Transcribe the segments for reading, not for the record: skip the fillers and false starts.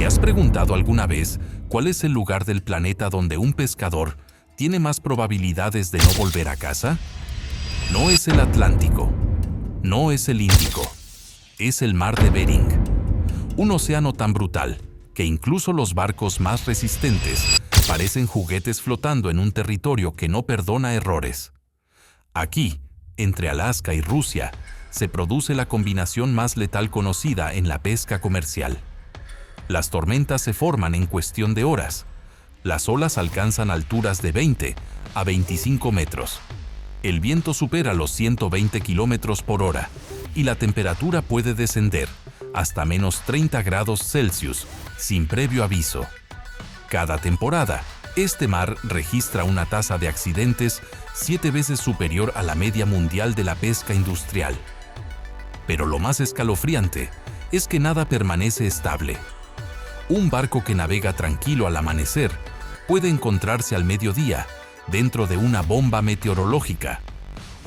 ¿Te has preguntado alguna vez cuál es el lugar del planeta donde un pescador tiene más probabilidades de no volver a casa? No es el Atlántico, no es el Índico, es el mar de Bering. Un océano tan brutal que incluso los barcos más resistentes parecen juguetes flotando en un territorio que no perdona errores. Aquí, entre Alaska y Rusia, se produce la combinación más letal conocida en la pesca comercial. Las tormentas se forman en cuestión de horas. Las olas alcanzan alturas de 20 a 25 metros. El viento supera los 120 kilómetros por hora y la temperatura puede descender hasta menos 30 grados Celsius sin previo aviso. Cada temporada, este mar registra una tasa de accidentes 7 veces superior a la media mundial de la pesca industrial. Pero lo más escalofriante es que nada permanece estable. Un barco que navega tranquilo al amanecer puede encontrarse al mediodía dentro de una bomba meteorológica,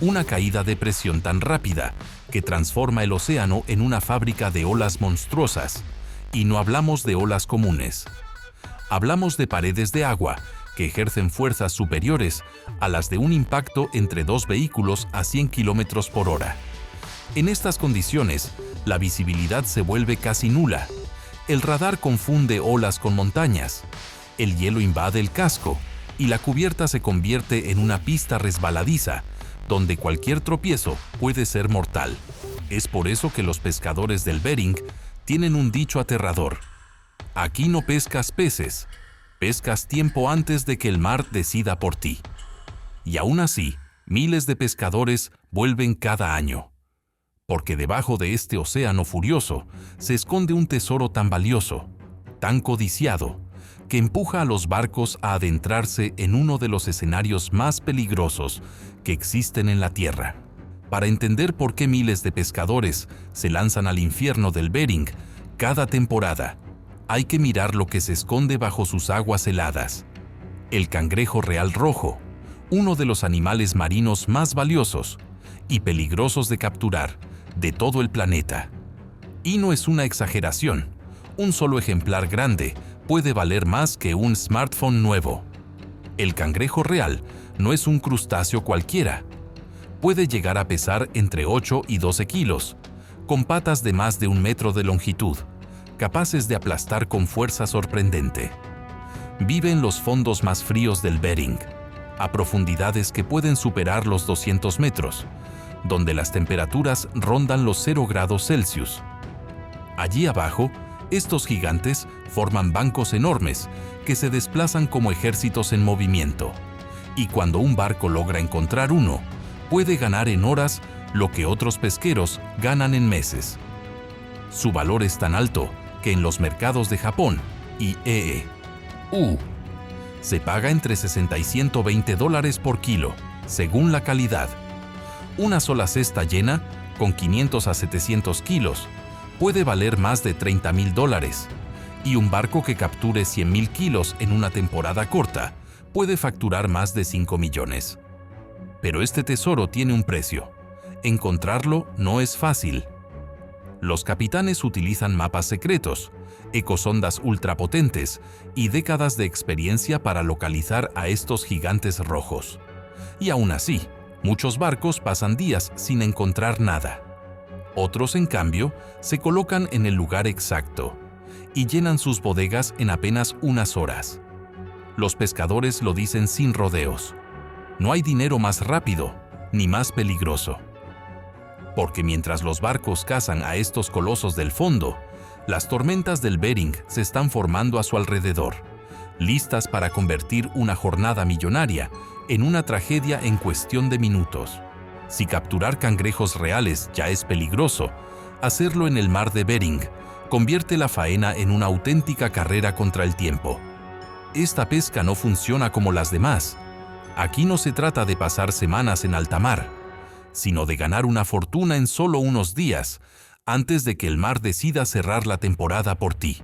una caída de presión tan rápida que transforma el océano en una fábrica de olas monstruosas. Y no hablamos de olas comunes. Hablamos de paredes de agua que ejercen fuerzas superiores a las de un impacto entre dos vehículos a 100 kilómetros por hora. En estas condiciones, la visibilidad se vuelve casi nula. El radar confunde olas con montañas. El hielo invade el casco y la cubierta se convierte en una pista resbaladiza, donde cualquier tropiezo puede ser mortal. Es por eso que los pescadores del Bering tienen un dicho aterrador: aquí no pescas peces, pescas tiempo antes de que el mar decida por ti. Y aún así, miles de pescadores vuelven cada año. Porque debajo de este océano furioso se esconde un tesoro tan valioso, tan codiciado, que empuja a los barcos a adentrarse en uno de los escenarios más peligrosos que existen en la Tierra. Para entender por qué miles de pescadores se lanzan al infierno del Bering cada temporada, hay que mirar lo que se esconde bajo sus aguas heladas. El cangrejo real rojo, uno de los animales marinos más valiosos y peligrosos de capturar de todo el planeta. Y no es una exageración, un solo ejemplar grande puede valer más que un smartphone nuevo. El cangrejo real no es un crustáceo cualquiera. Puede llegar a pesar entre 8 y 12 kilos, con patas de más de 1 metro de longitud, capaces de aplastar con fuerza sorprendente. Vive en los fondos más fríos del Bering, a profundidades que pueden superar los 200 metros, donde las temperaturas rondan los 0 grados Celsius. Allí abajo, estos gigantes forman bancos enormes que se desplazan como ejércitos en movimiento, y cuando un barco logra encontrar uno, puede ganar en horas lo que otros pesqueros ganan en meses. Su valor es tan alto que en los mercados de Japón y EU se paga entre 60 y 120 dólares por kilo, según la calidad. Una sola cesta llena, con 500 a 700 kilos, puede valer más de 30,000 dólares, y un barco que capture 100,000 kilos en una temporada corta puede facturar más de 5 millones. Pero este tesoro tiene un precio. Encontrarlo no es fácil. Los capitanes utilizan mapas secretos, ecosondas ultrapotentes y décadas de experiencia para localizar a estos gigantes rojos. Y aún así, muchos barcos pasan días sin encontrar nada. Otros, en cambio, se colocan en el lugar exacto y llenan sus bodegas en apenas unas horas. Los pescadores lo dicen sin rodeos: no hay dinero más rápido ni más peligroso. Porque mientras los barcos cazan a estos colosos del fondo, las tormentas del Bering se están formando a su alrededor, listas para convertir una jornada millonaria en una tragedia en cuestión de minutos. Si capturar cangrejos reales ya es peligroso, hacerlo en el mar de Bering convierte la faena en una auténtica carrera contra el tiempo. Esta pesca no funciona como las demás. Aquí no se trata de pasar semanas en alta mar, sino de ganar una fortuna en solo unos días, antes de que el mar decida cerrar la temporada por ti.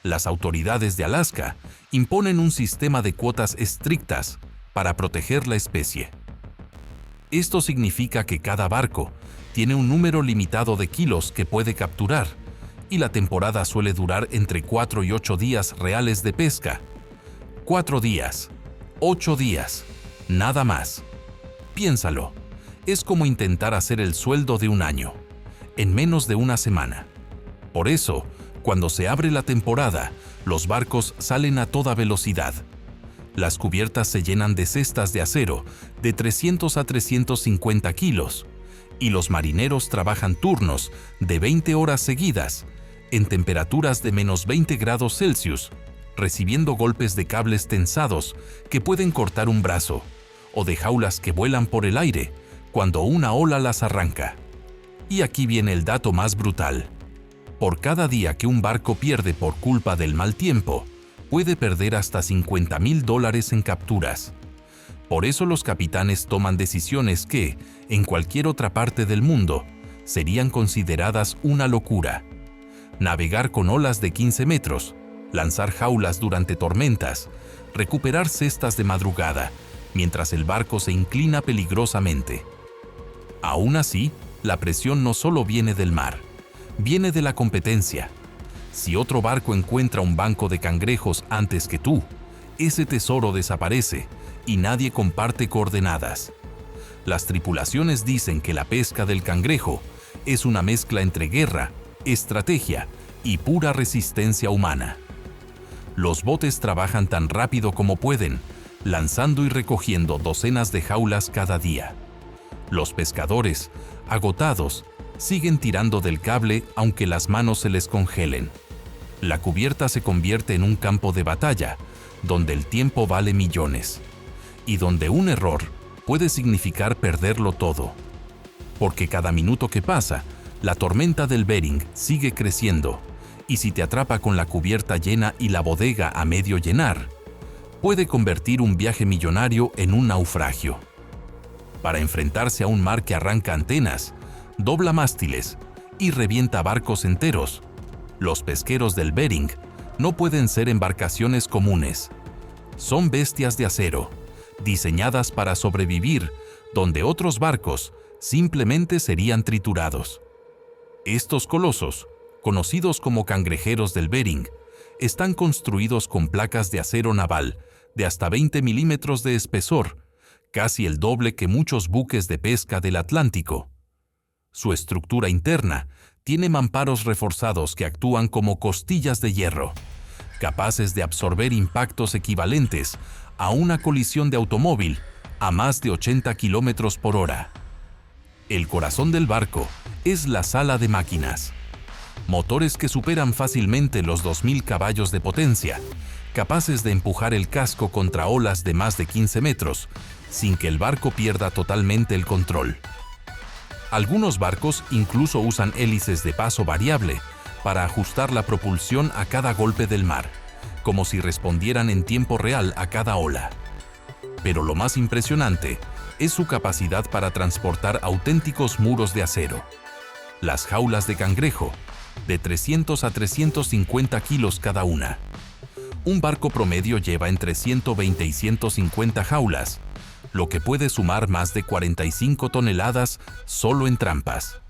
Las autoridades de Alaska imponen un sistema de cuotas estrictas para proteger la especie. Esto significa que cada barco tiene un número limitado de kilos que puede capturar, y la temporada suele durar entre 4 y 8 días reales de pesca. 4 días, 8 días, nada más. Piénsalo, es como intentar hacer el sueldo de un año, en menos de una semana. Por eso, cuando se abre la temporada, los barcos salen a toda velocidad. Las cubiertas se llenan de cestas de acero de 300 a 350 kilos, y los marineros trabajan turnos de 20 horas seguidas, en temperaturas de menos 20 grados Celsius, recibiendo golpes de cables tensados que pueden cortar un brazo, o de jaulas que vuelan por el aire cuando una ola las arranca. Y aquí viene el dato más brutal. Por cada día que un barco pierde por culpa del mal tiempo, puede perder hasta $50,000 en capturas. Por eso los capitanes toman decisiones que, en cualquier otra parte del mundo, serían consideradas una locura. Navegar con olas de 15 metros, lanzar jaulas durante tormentas, recuperar cestas de madrugada, mientras el barco se inclina peligrosamente. Aún así, la presión no solo viene del mar, viene de la competencia. Si otro barco encuentra un banco de cangrejos antes que tú, ese tesoro desaparece y nadie comparte coordenadas. Las tripulaciones dicen que la pesca del cangrejo es una mezcla entre guerra, estrategia y pura resistencia humana. Los botes trabajan tan rápido como pueden, lanzando y recogiendo docenas de jaulas cada día. Los pescadores, agotados, siguen tirando del cable aunque las manos se les congelen. La cubierta se convierte en un campo de batalla, donde el tiempo vale millones, y donde un error puede significar perderlo todo. Porque cada minuto que pasa, la tormenta del Bering sigue creciendo, y si te atrapa con la cubierta llena y la bodega a medio llenar, puede convertir un viaje millonario en un naufragio. Para enfrentarse a un mar que arranca antenas, dobla mástiles y revienta barcos enteros, los pesqueros del Bering no pueden ser embarcaciones comunes. Son bestias de acero, diseñadas para sobrevivir donde otros barcos simplemente serían triturados. Estos colosos, conocidos como cangrejeros del Bering, están construidos con placas de acero naval de hasta 20 milímetros de espesor, casi el doble que muchos buques de pesca del Atlántico. Su estructura interna tiene mamparos reforzados que actúan como costillas de hierro, capaces de absorber impactos equivalentes a una colisión de automóvil a más de 80 kilómetros por hora. El corazón del barco es la sala de máquinas. Motores que superan fácilmente los 2.000 caballos de potencia, capaces de empujar el casco contra olas de más de 15 metros, sin que el barco pierda totalmente el control. Algunos barcos incluso usan hélices de paso variable para ajustar la propulsión a cada golpe del mar, como si respondieran en tiempo real a cada ola. Pero lo más impresionante es su capacidad para transportar auténticos muros de acero. Las jaulas de cangrejo, de 300 a 350 kilos cada una. Un barco promedio lleva entre 120 y 150 jaulas, lo que puede sumar más de 45 toneladas solo en trampas.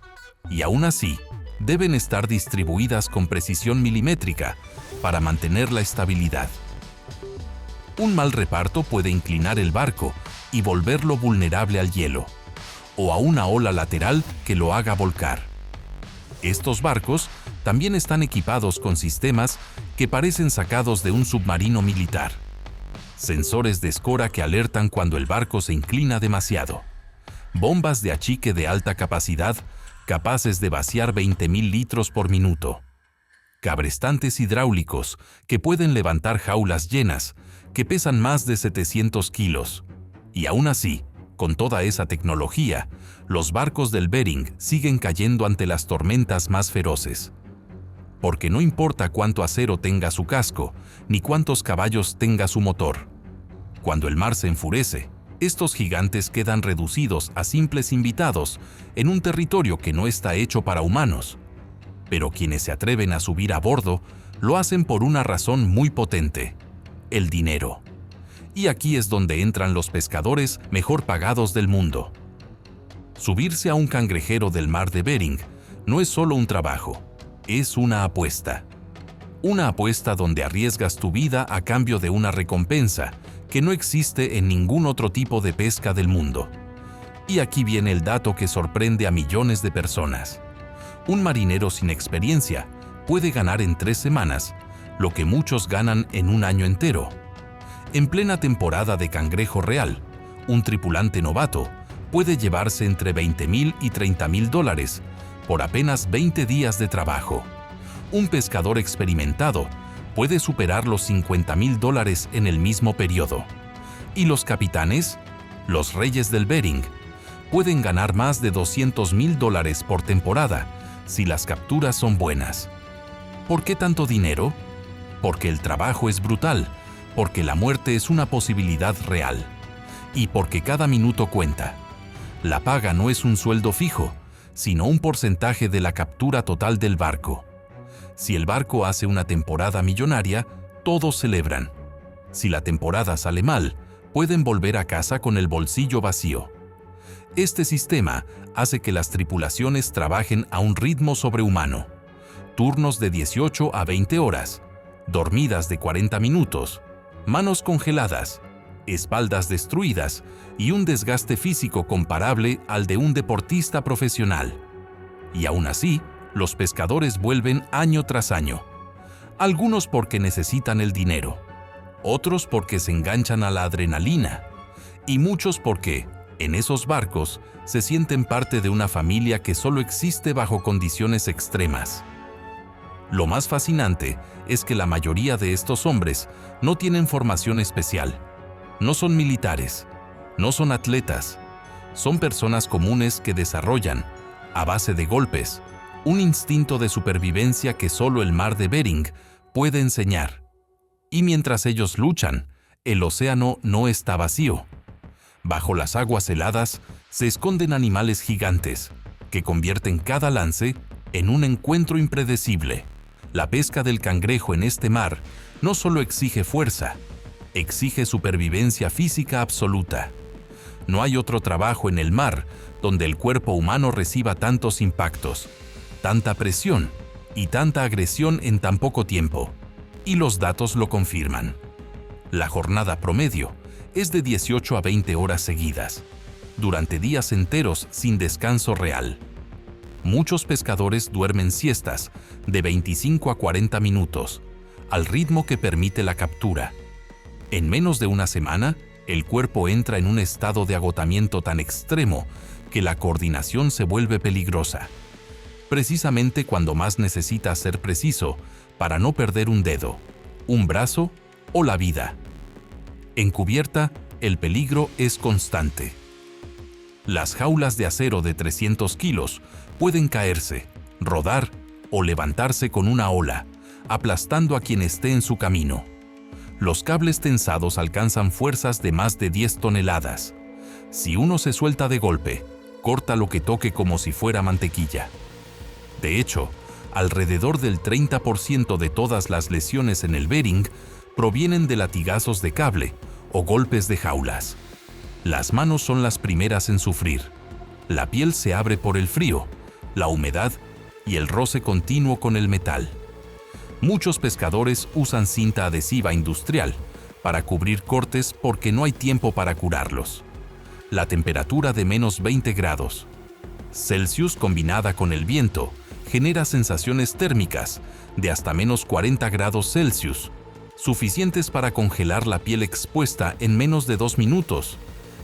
Y aún así, deben estar distribuidas con precisión milimétrica para mantener la estabilidad. Un mal reparto puede inclinar el barco y volverlo vulnerable al hielo, o a una ola lateral que lo haga volcar. Estos barcos también están equipados con sistemas que parecen sacados de un submarino militar. Sensores de escora que alertan cuando el barco se inclina demasiado. Bombas de achique de alta capacidad capaces de vaciar 20.000 litros por minuto. Cabrestantes hidráulicos que pueden levantar jaulas llenas que pesan más de 700 kilos. Y aún así, con toda esa tecnología, los barcos del Bering siguen cayendo ante las tormentas más feroces. Porque no importa cuánto acero tenga su casco, ni cuántos caballos tenga su motor. Cuando el mar se enfurece, estos gigantes quedan reducidos a simples invitados en un territorio que no está hecho para humanos. Pero quienes se atreven a subir a bordo lo hacen por una razón muy potente: el dinero. Y aquí es donde entran los pescadores mejor pagados del mundo. Subirse a un cangrejero del mar de Bering no es solo un trabajo, Es una apuesta. Una apuesta donde arriesgas tu vida a cambio de una recompensa que no existe en ningún otro tipo de pesca del mundo. Y aquí viene el dato que sorprende a millones de personas. Un marinero sin experiencia puede ganar en 3 semanas lo que muchos ganan en un año entero. En plena temporada de cangrejo real, un tripulante novato puede llevarse entre $20,000 y $30,000 por apenas 20 días de trabajo. Un pescador experimentado puede superar los $50,000 en el mismo periodo. Y los capitanes, los reyes del Bering, pueden ganar más de $200,000 por temporada si las capturas son buenas. ¿Por qué tanto dinero? Porque el trabajo es brutal, porque la muerte es una posibilidad real y porque cada minuto cuenta. La paga no es un sueldo fijo, sino un porcentaje de la captura total del barco. Si el barco hace una temporada millonaria, todos celebran. Si la temporada sale mal, pueden volver a casa con el bolsillo vacío. Este sistema hace que las tripulaciones trabajen a un ritmo sobrehumano. Turnos de 18 a 20 horas, dormidas de 40 minutos, manos congeladas, espaldas destruidas y un desgaste físico comparable al de un deportista profesional. Y aún así, los pescadores vuelven año tras año. Algunos porque necesitan el dinero, otros porque se enganchan a la adrenalina, y muchos porque, en esos barcos, se sienten parte de una familia que solo existe bajo condiciones extremas. Lo más fascinante es que la mayoría de estos hombres no tienen formación especial. No son militares, no son atletas, son personas comunes que desarrollan, a base de golpes, un instinto de supervivencia que solo el mar de Bering puede enseñar. Y mientras ellos luchan, el océano no está vacío. Bajo las aguas heladas se esconden animales gigantes que convierten cada lance en un encuentro impredecible. La pesca del cangrejo en este mar no solo exige fuerza, exige supervivencia física absoluta. No hay otro trabajo en el mar donde el cuerpo humano reciba tantos impactos, tanta presión y tanta agresión en tan poco tiempo. Y los datos lo confirman. La jornada promedio es de 18 a 20 horas seguidas, durante días enteros sin descanso real. Muchos pescadores duermen siestas de 25 a 40 minutos, al ritmo que permite la captura. En menos de una semana, el cuerpo entra en un estado de agotamiento tan extremo que la coordinación se vuelve peligrosa, precisamente cuando más necesita ser preciso para no perder un dedo, un brazo o la vida. En cubierta, el peligro es constante. Las jaulas de acero de 300 kilos pueden caerse, rodar o levantarse con una ola, aplastando a quien esté en su camino. Los cables tensados alcanzan fuerzas de más de 10 toneladas. Si uno se suelta de golpe, corta lo que toque como si fuera mantequilla. De hecho, alrededor del 30% de todas las lesiones en el Bering provienen de latigazos de cable o golpes de jaulas. Las manos son las primeras en sufrir. La piel se abre por el frío, la humedad y el roce continuo con el metal. Muchos pescadores usan cinta adhesiva industrial para cubrir cortes porque no hay tiempo para curarlos. La temperatura de menos 20 grados Celsius combinada con el viento genera sensaciones térmicas de hasta menos 40 grados Celsius, suficientes para congelar la piel expuesta en menos de 2 minutos.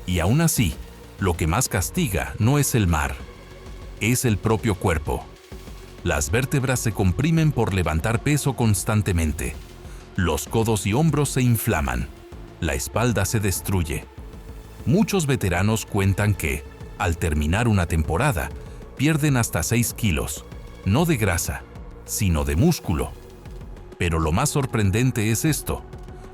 Y aún así, lo que más castiga no es el mar, es el propio cuerpo. Las vértebras se comprimen por levantar peso constantemente. Los codos y hombros se inflaman. La espalda se destruye. Muchos veteranos cuentan que, al terminar una temporada, pierden hasta 6 kilos, no de grasa, sino de músculo. Pero lo más sorprendente es esto.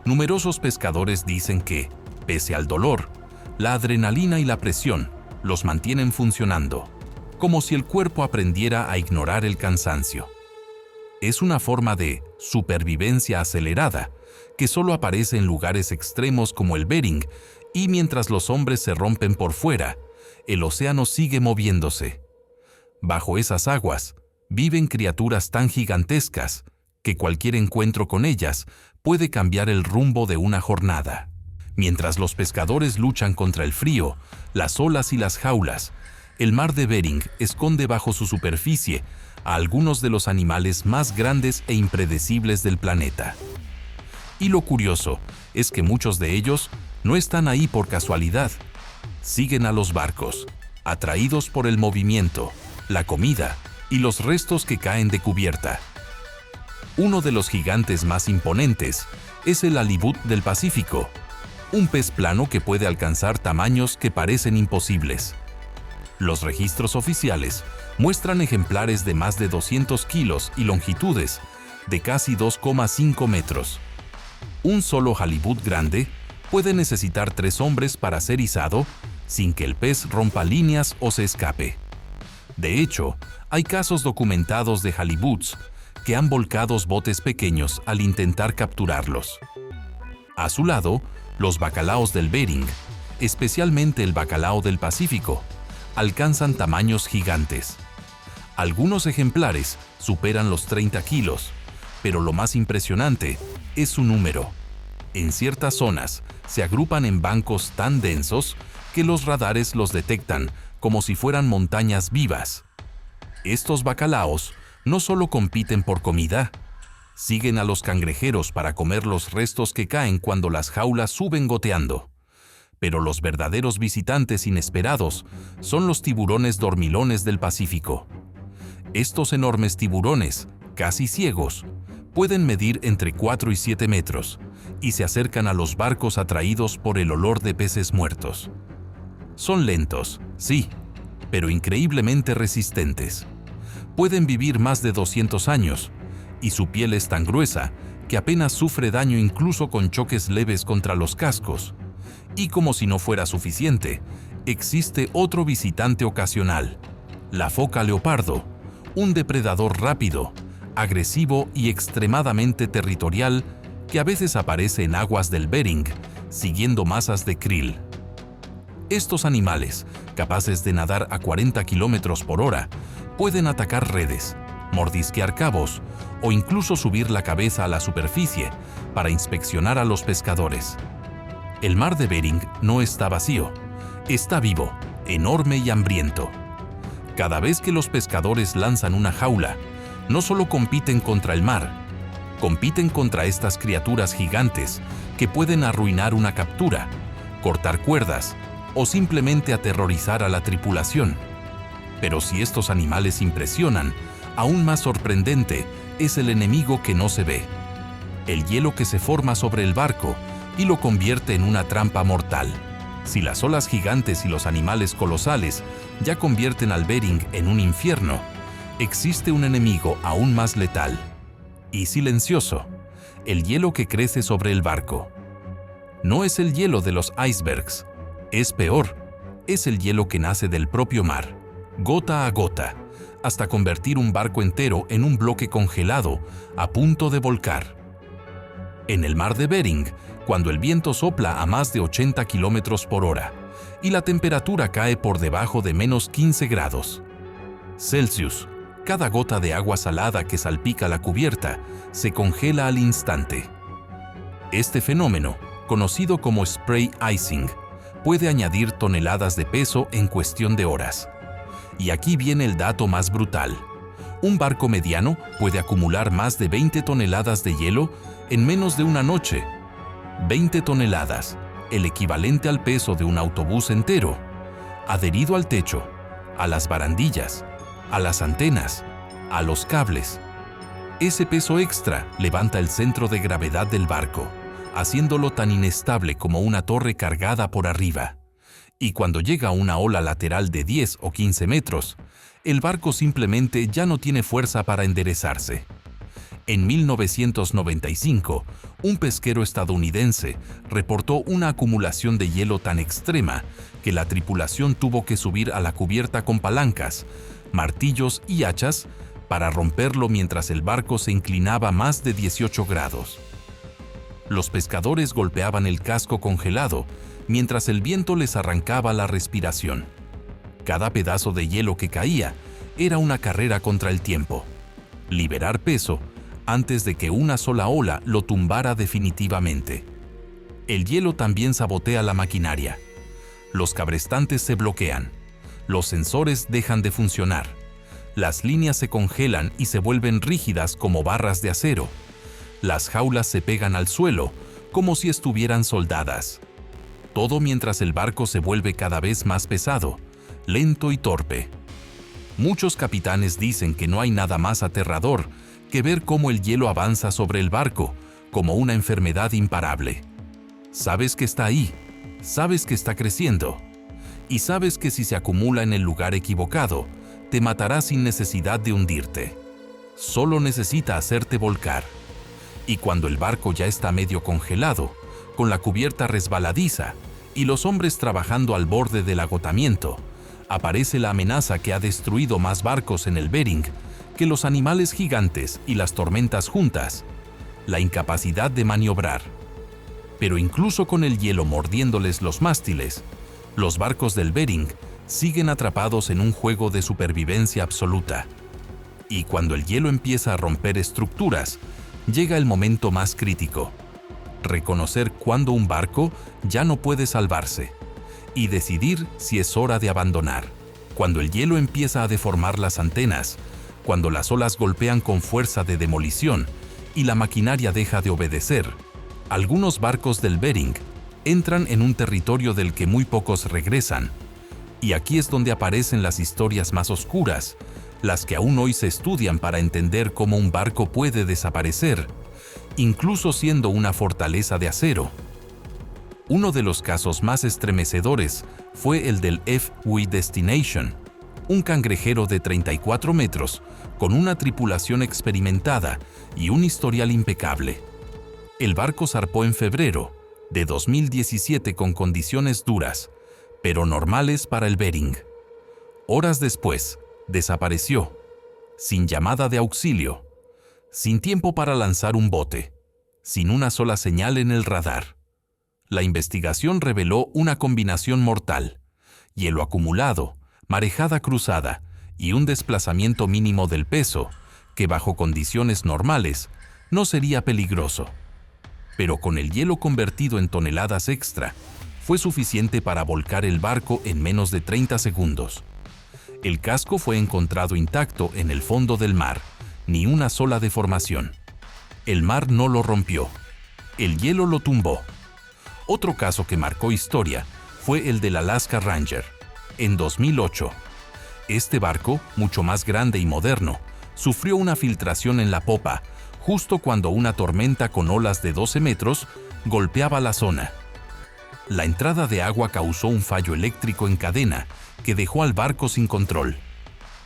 Numerosos pescadores dicen que, pese al dolor, la adrenalina y la presión los mantienen funcionando, como si el cuerpo aprendiera a ignorar el cansancio. Es una forma de supervivencia acelerada que solo aparece en lugares extremos como el Bering, y mientras los hombres se rompen por fuera, el océano sigue moviéndose. Bajo esas aguas, Viven criaturas tan gigantescas que cualquier encuentro con ellas puede cambiar el rumbo de una jornada. Mientras los pescadores luchan contra el frío, las olas y las jaulas, el mar de Bering esconde bajo su superficie a algunos de los animales más grandes e impredecibles del planeta. Y lo curioso es que muchos de ellos no están ahí por casualidad. Siguen a los barcos, atraídos por el movimiento, la comida y los restos que caen de cubierta. Uno de los gigantes más imponentes es el halibut del Pacífico, un pez plano que puede alcanzar tamaños que parecen imposibles. Los registros oficiales muestran ejemplares de más de 200 kilos y longitudes de casi 2,5 metros. Un solo halibut grande puede necesitar 3 hombres para ser izado sin que el pez rompa líneas o se escape. De hecho, hay casos documentados de halibuts que han volcado botes pequeños al intentar capturarlos. A su lado, los bacalaos del Bering, especialmente el bacalao del Pacífico, alcanzan tamaños gigantes. Algunos ejemplares superan los 30 kilos, pero lo más impresionante es su número. En ciertas zonas se agrupan en bancos tan densos que los radares los detectan como si fueran montañas vivas. Estos bacalaos no solo compiten por comida, siguen a los cangrejeros para comer los restos que caen cuando las jaulas suben goteando. Pero los verdaderos visitantes inesperados son los tiburones dormilones del Pacífico. Estos enormes tiburones, casi ciegos, pueden medir entre 4 y 7 metros y se acercan a los barcos atraídos por el olor de peces muertos. Son lentos, sí, pero increíblemente resistentes. Pueden vivir más de 200 años y su piel es tan gruesa que apenas sufre daño incluso con choques leves contra los cascos. Y como si no fuera suficiente, existe otro visitante ocasional, la foca leopardo, un depredador rápido, agresivo y extremadamente territorial que a veces aparece en aguas del Bering, siguiendo masas de krill. Estos animales, capaces de nadar a 40 km por hora, pueden atacar redes, mordisquear cabos o incluso subir la cabeza a la superficie para inspeccionar a los pescadores. El mar de Bering no está vacío, está vivo, enorme y hambriento. Cada vez que los pescadores lanzan una jaula, no solo compiten contra el mar, compiten contra estas criaturas gigantes que pueden arruinar una captura, cortar cuerdas o simplemente aterrorizar a la tripulación. Pero si estos animales impresionan, aún más sorprendente es el enemigo que no se ve. El hielo que se forma sobre el barco y lo convierte en una trampa mortal. Si las olas gigantes y los animales colosales ya convierten al Bering en un infierno, existe un enemigo aún más letal y silencioso, el hielo que crece sobre el barco. No es el hielo de los icebergs, es peor, es el hielo que nace del propio mar, gota a gota, hasta convertir un barco entero en un bloque congelado a punto de volcar. En el mar de Bering, cuando el viento sopla a más de 80 km por hora y la temperatura cae por debajo de menos 15 grados Celsius, cada gota de agua salada que salpica la cubierta se congela al instante. Este fenómeno, conocido como spray icing, puede añadir toneladas de peso en cuestión de horas. Y aquí viene el dato más brutal. Un barco mediano puede acumular más de 20 toneladas de hielo en menos de una noche. 20 toneladas, el equivalente al peso de un autobús entero, adherido al techo, a las barandillas, a las antenas, a los cables. Ese peso extra levanta el centro de gravedad del barco, haciéndolo tan inestable como una torre cargada por arriba. Y cuando llega una ola lateral de 10 o 15 metros, el barco simplemente ya no tiene fuerza para enderezarse. En 1995, un pesquero estadounidense reportó una acumulación de hielo tan extrema que la tripulación tuvo que subir a la cubierta con palancas, martillos y hachas para romperlo mientras el barco se inclinaba más de 18 grados. Los pescadores golpeaban el casco congelado mientras el viento les arrancaba la respiración. Cada pedazo de hielo que caía era una carrera contra el tiempo. Liberar peso antes de que una sola ola lo tumbara definitivamente. El hielo también sabotea la maquinaria. Los cabrestantes se bloquean. Los sensores dejan de funcionar. Las líneas se congelan y se vuelven rígidas como barras de acero. Las jaulas se pegan al suelo como si estuvieran soldadas. Todo mientras el barco se vuelve cada vez más pesado, lento y torpe. Muchos capitanes dicen que no hay nada más aterrador que ver cómo el hielo avanza sobre el barco como una enfermedad imparable. Sabes que está ahí, sabes que está creciendo, y sabes que si se acumula en el lugar equivocado, te matará sin necesidad de hundirte. Solo necesita hacerte volcar. Y cuando el barco ya está medio congelado, con la cubierta resbaladiza y los hombres trabajando al borde del agotamiento, aparece la amenaza que ha destruido más barcos en el Bering que los animales gigantes y las tormentas juntas: la incapacidad de maniobrar. Pero incluso con el hielo mordiéndoles los mástiles, los barcos del Bering siguen atrapados en un juego de supervivencia absoluta. Y cuando el hielo empieza a romper estructuras, llega el momento más crítico: reconocer cuándo un barco ya no puede salvarse y decidir si es hora de abandonar. Cuando el hielo empieza a deformar las antenas, cuando las olas golpean con fuerza de demolición y la maquinaria deja de obedecer, algunos barcos del Bering entran en un territorio del que muy pocos regresan. Y aquí es donde aparecen las historias más oscuras, las que aún hoy se estudian para entender cómo un barco puede desaparecer, incluso siendo una fortaleza de acero. Uno de los casos más estremecedores fue el del FW Destination, un cangrejero de 34 metros con una tripulación experimentada y un historial impecable. El barco zarpó en febrero de 2017 con condiciones duras, pero normales para el Bering. Horas después, desapareció, sin llamada de auxilio, sin tiempo para lanzar un bote, sin una sola señal en el radar. La investigación reveló una combinación mortal: hielo acumulado, marejada cruzada y un desplazamiento mínimo del peso, que bajo condiciones normales no sería peligroso. Pero con el hielo convertido en toneladas extra, fue suficiente para volcar el barco en menos de 30 segundos. El casco fue encontrado intacto en el fondo del mar, ni una sola deformación. El mar no lo rompió, el hielo lo tumbó. Otro caso que marcó historia fue el del Alaska Ranger, en 2008. Este barco, mucho más grande y moderno, sufrió una filtración en la popa justo cuando una tormenta con olas de 12 metros golpeaba la zona. La entrada de agua causó un fallo eléctrico en cadena que dejó al barco sin control.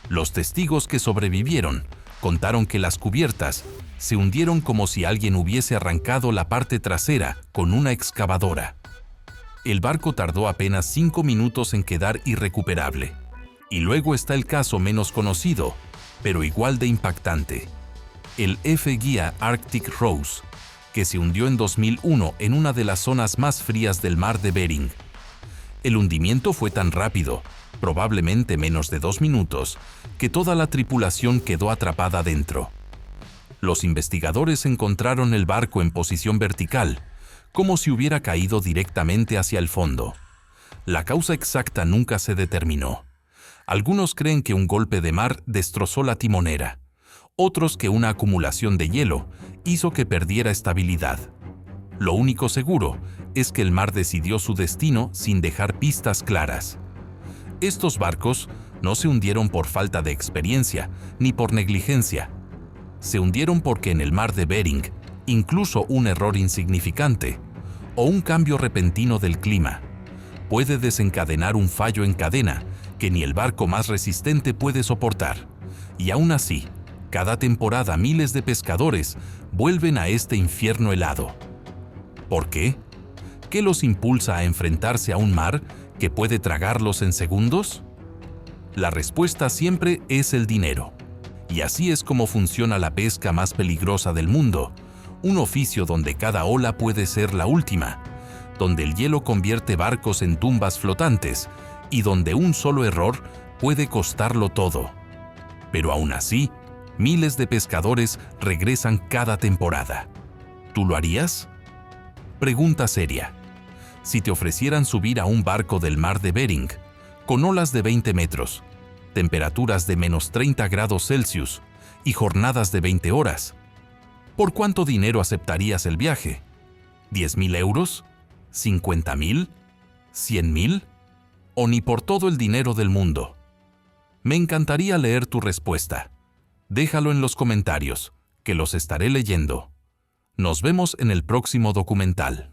Los testigos que sobrevivieron contaron que las cubiertas se hundieron como si alguien hubiese arrancado la parte trasera con una excavadora. El barco tardó apenas 5 minutos en quedar irrecuperable. Y luego está el caso menos conocido, pero igual de impactante: el F-Guía Arctic Rose, que se hundió en 2001 en una de las zonas más frías del mar de Bering. El hundimiento fue tan rápido, probablemente menos de 2 minutos, que toda la tripulación quedó atrapada dentro. Los investigadores encontraron el barco en posición vertical, como si hubiera caído directamente hacia el fondo. La causa exacta nunca se determinó. Algunos creen que un golpe de mar destrozó la timonera, otros que una acumulación de hielo hizo que perdiera estabilidad. Lo único seguro es que el mar decidió su destino sin dejar pistas claras. Estos barcos no se hundieron por falta de experiencia ni por negligencia. Se hundieron porque en el mar de Bering, incluso un error insignificante o un cambio repentino del clima puede desencadenar un fallo en cadena que ni el barco más resistente puede soportar. Y aún así, cada temporada miles de pescadores vuelven a este infierno helado. ¿Por qué? ¿Qué los impulsa a enfrentarse a un mar que puede tragarlos en segundos? La respuesta siempre es el dinero. Y así es como funciona la pesca más peligrosa del mundo, un oficio donde cada ola puede ser la última, donde el hielo convierte barcos en tumbas flotantes y donde un solo error puede costarlo todo. Pero aún así, miles de pescadores regresan cada temporada. ¿Tú lo harías? Pregunta seria. Si te ofrecieran subir a un barco del mar de Bering, con olas de 20 metros, temperaturas de -30 grados Celsius y jornadas de 20 horas, ¿por cuánto dinero aceptarías el viaje? ¿10.000 euros? ¿50.000? ¿100.000? ¿O ni por todo el dinero del mundo? Me encantaría leer tu respuesta. Déjalo en los comentarios, que los estaré leyendo. Nos vemos en el próximo documental.